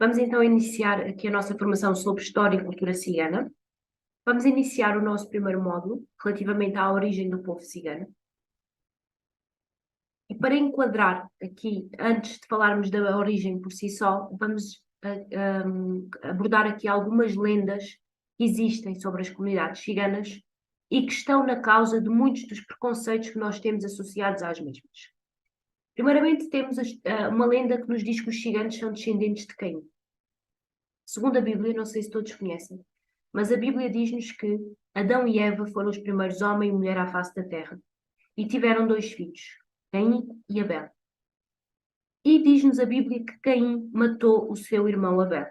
Vamos então iniciar aqui a nossa formação sobre História e Cultura Cigana. Vamos iniciar o nosso primeiro módulo, relativamente à origem do povo cigano. E para enquadrar aqui, antes de falarmos da origem por si só, vamos abordar aqui algumas lendas que existem sobre as comunidades ciganas e que estão na causa de muitos dos preconceitos que nós temos associados às mesmas. Primeiramente, temos uma lenda que nos diz que os ciganos são descendentes de Caim. Segundo a Bíblia, não sei se todos conhecem, mas a Bíblia diz-nos que Adão e Eva foram os primeiros homem e mulher à face da terra e tiveram 2 filhos, Caim e Abel. E diz-nos a Bíblia que Caim matou o seu irmão Abel.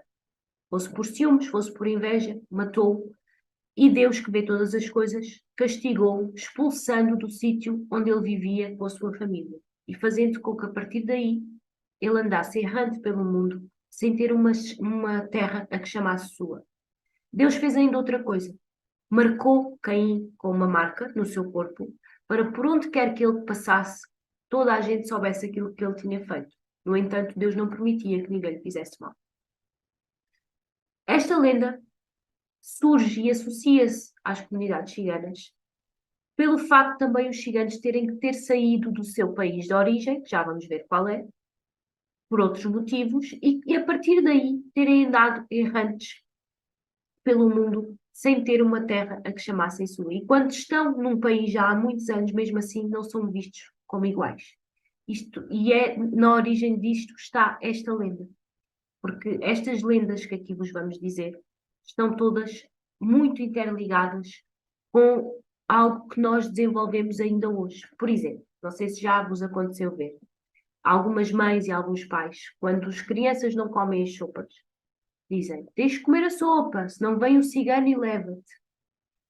Fosse por ciúmes, fosse por inveja, matou-o. E Deus, que vê todas as coisas, castigou-o, expulsando do sítio onde ele vivia com a sua família e fazendo com que a partir daí ele andasse errante pelo mundo sem ter uma terra a que chamasse sua. Deus fez ainda outra coisa. Marcou Caim com uma marca no seu corpo para por onde quer que ele passasse, toda a gente soubesse aquilo que ele tinha feito. No entanto, Deus não permitia que ninguém lhe fizesse mal. Esta lenda surge e associa-se às comunidades ciganas pelo facto também os ciganos terem que ter saído do seu país de origem, que já vamos ver qual é, por outros motivos, e a partir daí terem andado errantes pelo mundo sem ter uma terra a que chamassem sua. E quando estão num país já há muitos anos, mesmo assim, não são vistos como iguais. Na origem disto está esta lenda. Porque estas lendas que aqui vos vamos dizer estão todas muito interligadas com algo que nós desenvolvemos ainda hoje. Por exemplo, não sei se já vos aconteceu ver, algumas mães e alguns pais, quando as crianças não comem as sopas, dizem: tens de comer a sopa, senão vem o cigano e leva-te.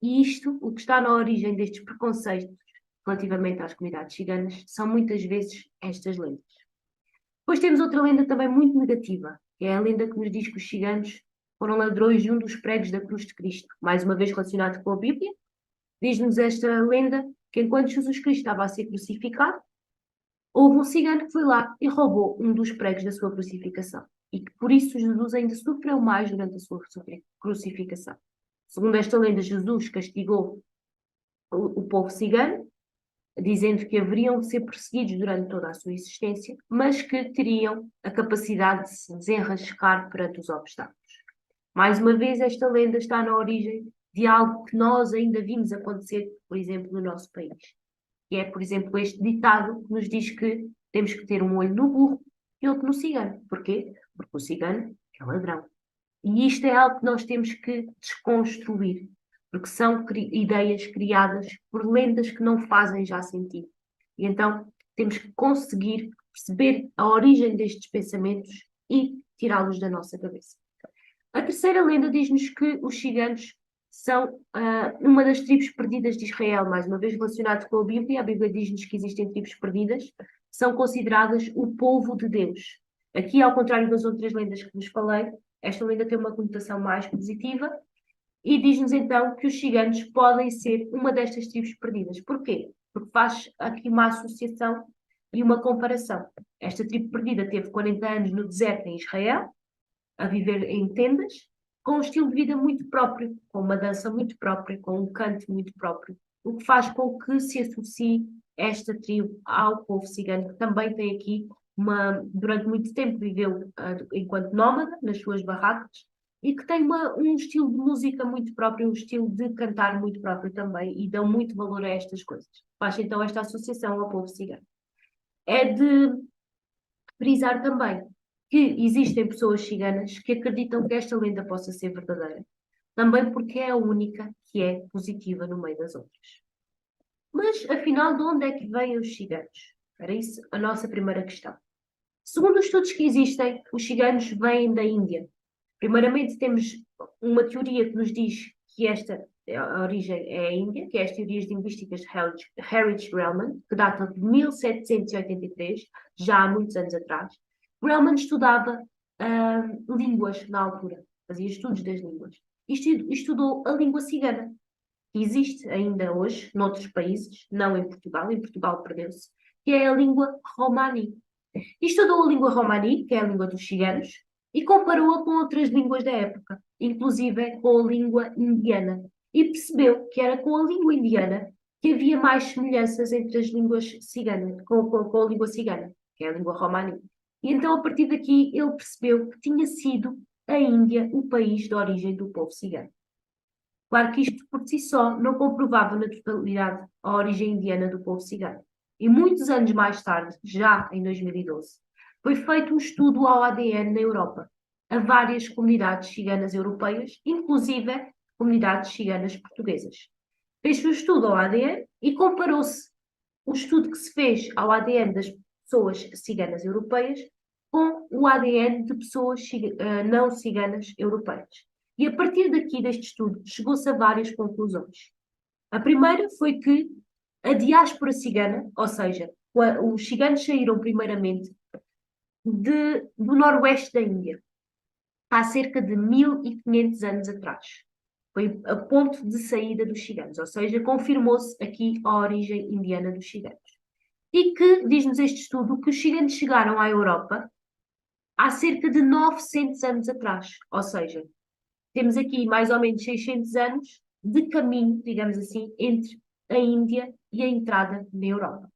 E isto, o que está na origem destes preconceitos relativamente às comunidades ciganas, são muitas vezes estas lendas. Depois temos outra lenda também muito negativa, que é a lenda que nos diz que os ciganos foram ladrões de um dos pregos da cruz de Cristo. Mais uma vez relacionado com a Bíblia, diz-nos esta lenda que enquanto Jesus Cristo estava a ser crucificado, houve um cigano que foi lá e roubou um dos pregos da sua crucificação. E que por isso Jesus ainda sofreu mais durante a sua crucificação. Segundo esta lenda, Jesus castigou o povo cigano, dizendo que haveriam de ser perseguidos durante toda a sua existência, mas que teriam a capacidade de se desenrascar perante os obstáculos. Mais uma vez, esta lenda está na origem de algo que nós ainda vimos acontecer, por exemplo, no nosso país. Que é, por exemplo, este ditado que nos diz que temos que ter um olho no burro e outro no cigano. Porquê? Porque o cigano é ladrão. E isto é algo que nós temos que desconstruir, porque são ideias criadas por lendas que não fazem já sentido. E então temos que conseguir perceber a origem destes pensamentos e tirá-los da nossa cabeça. A terceira lenda diz-nos que os ciganos são uma das tribos perdidas de Israel, mais uma vez relacionado com a Bíblia. A Bíblia diz-nos que existem tribos perdidas, são consideradas o povo de Deus. Aqui, ao contrário das outras lendas que vos falei, esta lenda tem uma conotação mais positiva e diz-nos então que os ciganos podem ser uma destas tribos perdidas. Porquê? Porque faz aqui uma associação e uma comparação. Esta tribo perdida teve 40 anos no deserto em Israel, a viver em tendas, com um estilo de vida muito próprio, com uma dança muito própria, com um canto muito próprio, o que faz com que se associe esta tribo ao povo cigano, que também tem aqui durante muito tempo viveu enquanto nómada nas suas barracas e que tem um estilo de música muito próprio, um estilo de cantar muito próprio também e dão muito valor a estas coisas. Faz então esta associação ao povo cigano. É de frisar também que existem pessoas ciganas que acreditam que esta lenda possa ser verdadeira, também porque é a única que é positiva no meio das outras. Mas, afinal, de onde é que vêm os ciganos? Era isso a nossa primeira questão. Segundo os estudos que existem, os ciganos vêm da Índia. Primeiramente, temos uma teoria que nos diz que a origem é a Índia, que é as teorias linguísticas de Heinrich Rellman, que data de 1783, já há muitos anos atrás. Rellman estudava línguas na altura, fazia estudos das línguas. Estudou a língua cigana, que existe ainda hoje noutros países, não em Portugal perdeu-se, que é a língua romani. Estudou a língua romani, que é a língua dos ciganos, e comparou-a com outras línguas da época, inclusive com a língua indiana, e percebeu que era com a língua indiana que havia mais semelhanças entre as línguas ciganas, com a língua cigana, que é a língua romani. E então, a partir daqui, ele percebeu que tinha sido a Índia o país de origem do povo cigano. Claro que isto por si só não comprovava na totalidade a origem indiana do povo cigano. E muitos anos mais tarde, já em 2012, foi feito um estudo ao ADN na Europa, a várias comunidades ciganas europeias, inclusive comunidades ciganas portuguesas. Fez-se um estudo ao ADN e comparou-se o estudo que se fez ao ADN das pessoas ciganas europeias com o ADN de pessoas não ciganas europeias. E a partir daqui deste estudo chegou-se a várias conclusões. A primeira foi que a diáspora cigana, ou seja, os ciganos saíram primeiramente do noroeste da Índia, há cerca de 1500 anos atrás. Foi a ponto de saída dos ciganos, ou seja, confirmou-se aqui a origem indiana dos ciganos. E que, diz-nos este estudo, que os ciganos chegaram à Europa há cerca de 900 anos atrás, ou seja, temos aqui mais ou menos 600 anos de caminho, digamos assim, entre a Índia e a entrada na Europa.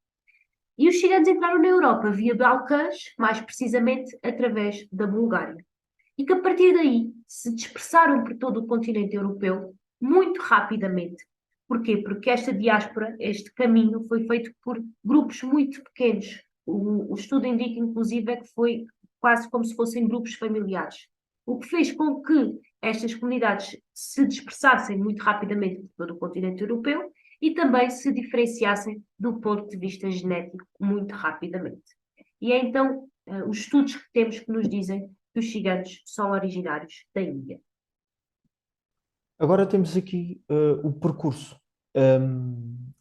E os ciganos entraram na Europa via Balcãs, mais precisamente através da Bulgária. E que a partir daí se dispersaram por todo o continente europeu muito rapidamente. Porquê? Porque esta diáspora, este caminho, foi feito por grupos muito pequenos. O estudo indica, inclusive, que foi quase como se fossem grupos familiares. O que fez com que estas comunidades se dispersassem muito rapidamente por todo o continente europeu e também se diferenciassem do ponto de vista genético muito rapidamente. E é então os estudos que temos que nos dizem que os ciganos são originários da Índia. Agora temos aqui o percurso.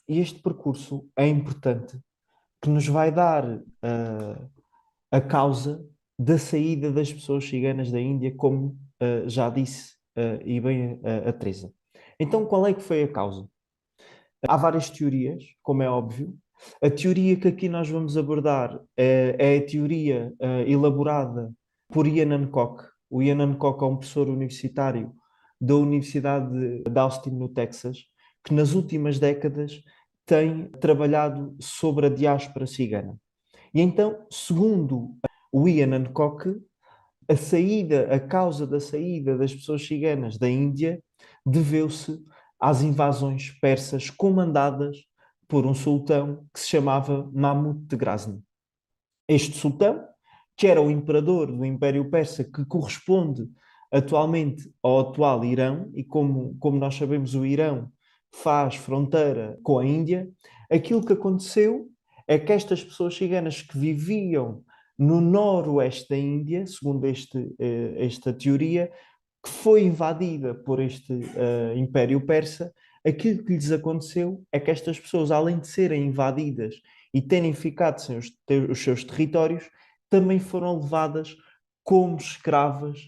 E este percurso é importante, que nos vai dar a causa da saída das pessoas ciganas da Índia, como já disse e bem a Teresa. Então, qual é que foi a causa? Há várias teorias, como é óbvio. A teoria que aqui nós vamos abordar é a teoria elaborada por Ian Hancock. O Ian Hancock é um professor universitário da Universidade de Austin, no Texas, que nas últimas décadas tem trabalhado sobre a diáspora cigana. E então, segundo o Ian Hancock, a causa da saída das pessoas ciganas da Índia deveu-se às invasões persas comandadas por um sultão que se chamava Mahmud de Ghazni. Este sultão, que era o imperador do Império Persa, que corresponde atualmente ao atual Irão, e como nós sabemos, o Irão faz fronteira com a Índia, aquilo que aconteceu é que estas pessoas ciganas que viviam no noroeste da Índia, segundo esta teoria, que foi invadida por este Império Persa, aquilo que lhes aconteceu é que estas pessoas, além de serem invadidas e terem ficado sem os seus territórios, também foram levadas como escravas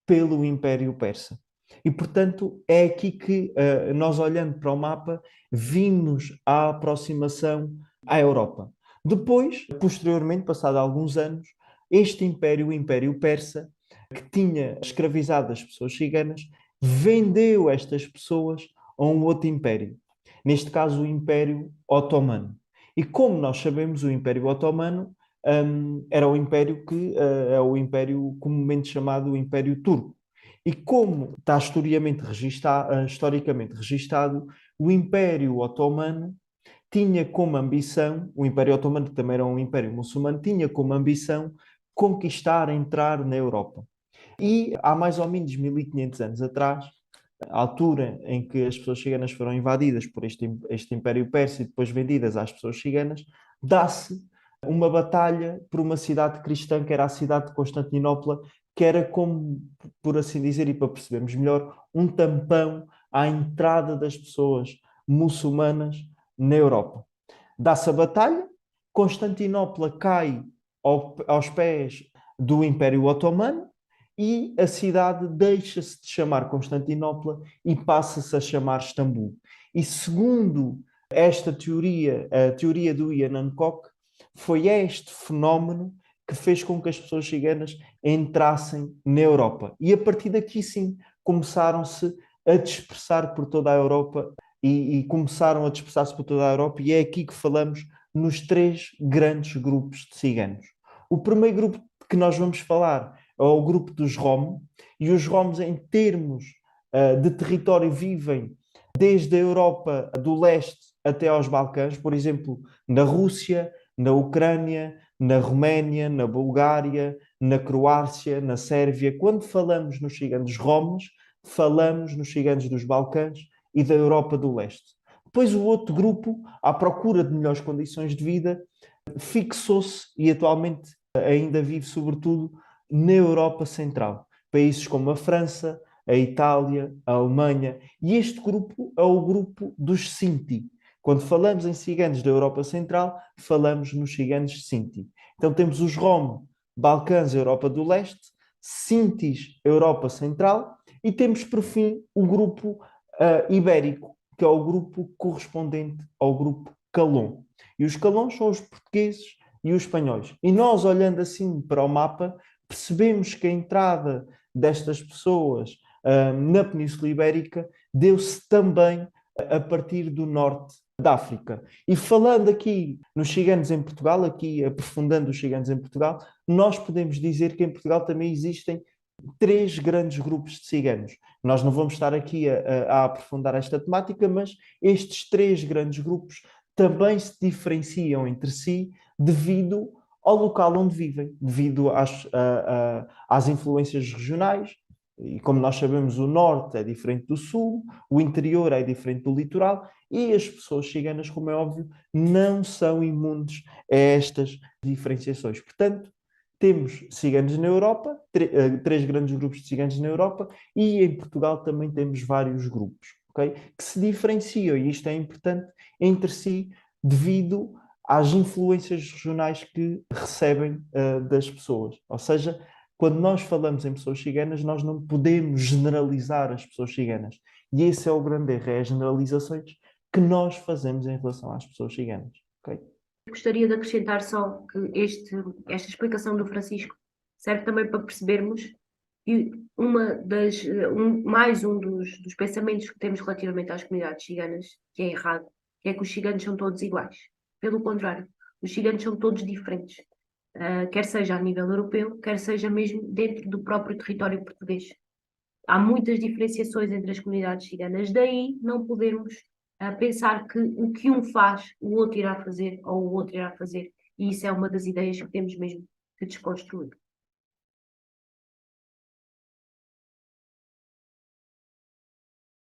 pelo Império Persa. E, portanto, é aqui que nós, olhando para o mapa, vimos a aproximação à Europa. Depois, posteriormente, passado alguns anos, este império, o Império Persa, que tinha escravizado as pessoas ciganas, vendeu estas pessoas a um outro império. Neste caso, o Império Otomano. E como nós sabemos, o Império Otomano era o império que é o império comumente chamado o Império Turco. E como está historicamente registado, o Império Otomano tinha como ambição, o Império Otomano, que também era um império muçulmano, tinha como ambição conquistar, entrar na Europa. E há mais ou menos 1500 anos atrás, a altura em que as pessoas ciganas foram invadidas por este Império Persa e depois vendidas às pessoas ciganas, dá-se uma batalha por uma cidade cristã, que era a cidade de Constantinopla, que era como, por assim dizer, e para percebermos melhor, um tampão à entrada das pessoas muçulmanas na Europa. Dá-se a batalha, Constantinopla cai aos pés do Império Otomano e a cidade deixa-se de chamar Constantinopla e passa-se a chamar Istambul. E segundo esta teoria, a teoria do Ian Hancock, foi este fenómeno que fez com que as pessoas ciganas entrassem na Europa. E a partir daqui, sim, começaram-se a dispersar por toda a Europa e começaram a dispersar-se por toda a Europa, e é aqui que falamos nos três grandes grupos de ciganos. O primeiro grupo que nós vamos falar é o grupo dos Rom, e os Roms, em termos de território, vivem desde a Europa do leste até aos Balcãs, por exemplo, na Rússia, na Ucrânia, na Roménia, na Bulgária, na Croácia, na Sérvia. Quando falamos nos ciganos romes, falamos nos ciganos dos Balcãs e da Europa do leste. Depois o outro grupo, à procura de melhores condições de vida, fixou-se e atualmente ainda vive sobretudo na Europa Central. Países como a França, a Itália, a Alemanha. E este grupo é o grupo dos Sinti. Quando falamos em ciganos da Europa Central, falamos nos ciganos Sinti. Então temos os Rom, Balcãs, Europa do Leste, Sintis, Europa Central, e temos, por fim, o grupo ibérico, que é o grupo correspondente ao grupo Calon. E os Calons são os portugueses e os espanhóis. E nós, olhando assim para o mapa, percebemos que a entrada destas pessoas na Península Ibérica deu-se também a partir do norte da África. E falando aqui nos ciganos em Portugal, aqui aprofundando os ciganos em Portugal, nós podemos dizer que em Portugal também existem três grandes grupos de ciganos. Nós não vamos estar aqui a aprofundar esta temática, mas estes três grandes grupos também se diferenciam entre si devido ao local onde vivem, devido às influências regionais. E como nós sabemos, o norte é diferente do sul, o interior é diferente do litoral, e as pessoas ciganas, como é óbvio, não são imunes a estas diferenciações. Portanto, temos ciganos na Europa, três grandes grupos de ciganos na Europa, e em Portugal também temos vários grupos, ok? Que se diferenciam, e isto é importante, entre si, devido às influências regionais que recebem das pessoas. Ou seja, quando nós falamos em pessoas ciganas, nós não podemos generalizar as pessoas ciganas. E esse é o grande erro, é as generalizações que nós fazemos em relação às pessoas ciganas, ok? Gostaria de acrescentar só que esta explicação do Francisco serve também para percebermos que mais um dos pensamentos que temos relativamente às comunidades ciganas, que é errado, que é que os ciganos são todos iguais. Pelo contrário, os ciganos são todos diferentes, quer seja a nível europeu, quer seja mesmo dentro do próprio território português. Há muitas diferenciações entre as comunidades ciganas, daí não podermos pensar que o que um faz, o outro irá fazer ou o outro irá fazer. E isso é uma das ideias que temos mesmo que desconstruir.